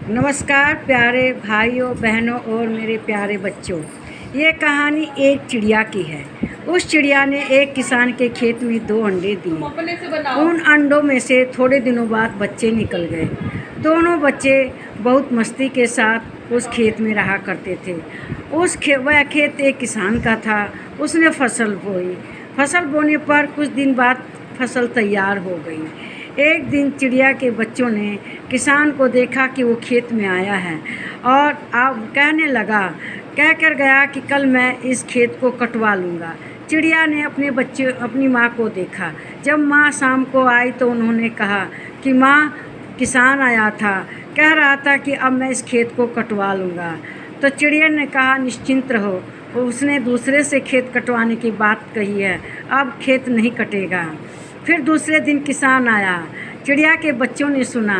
नमस्कार प्यारे भाइयों बहनों और मेरे प्यारे बच्चों। ये कहानी एक चिड़िया की है। उस चिड़िया ने एक किसान के खेत में 2 अंडे दिए। उन अंडों में से थोड़े दिनों बाद बच्चे निकल गए। दोनों बच्चे बहुत मस्ती के साथ उस खेत में रहा करते थे। वह खेत एक किसान का था। उसने फसल बोई। फसल बोने पर कुछ दिन बाद फसल तैयार हो गई। एक दिन चिड़िया के बच्चों ने किसान को देखा कि वो खेत में आया है और अब कहने लगा, कह कर गया कि कल मैं इस खेत को कटवा लूँगा। चिड़िया ने अपनी माँ को देखा। जब माँ शाम को आई तो उन्होंने कहा कि माँ, किसान आया था, कह रहा था कि अब मैं इस खेत को कटवा लूँगा। तो चिड़िया ने कहा, निश्चिंत रहो, उसने दूसरे से खेत कटवाने की बात कही है, अब खेत नहीं कटेगा। फिर दूसरे दिन किसान आया। चिड़िया के बच्चों ने सुना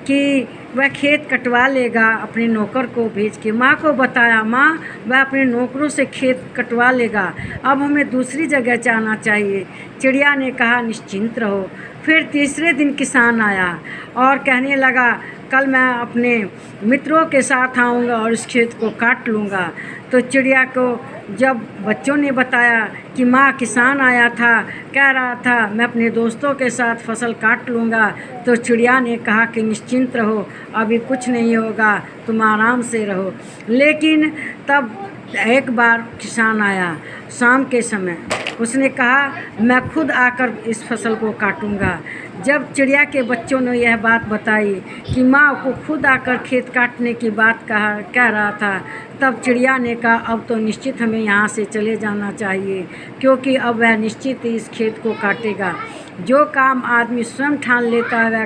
कि वह खेत कटवा लेगा। अपने नौकर को भेज के माँ को बताया, माँ, वह अपने नौकरों से खेत कटवा लेगा, अब हमें दूसरी जगह जाना चाहिए। चिड़िया ने कहा, निश्चिंत रहो। फिर तीसरे दिन किसान आया और कहने लगा, कल मैं अपने मित्रों के साथ आऊँगा और इस खेत को काट लूँगा। तो चिड़िया को जब बच्चों ने बताया कि माँ, किसान आया था, कह रहा था मैं अपने दोस्तों के साथ फसल काट लूँगा, तो चिड़िया ने कहा कि निश्चिंत रहो, अभी कुछ नहीं होगा, तुम आराम से रहो। लेकिन तब एक बार किसान आया शाम के समय। उसने कहा, मैं खुद आकर इस फसल को काटूंगा। जब चिड़िया के बच्चों ने यह बात बताई कि माँ को खुद आकर खेत काटने की बात कह रहा था, तब चिड़िया ने कहा, अब तो निश्चित हमें यहाँ से चले जाना चाहिए, क्योंकि अब वह निश्चित ही इस खेत को काटेगा। जो काम आदमी स्वयं ठान लेता है वह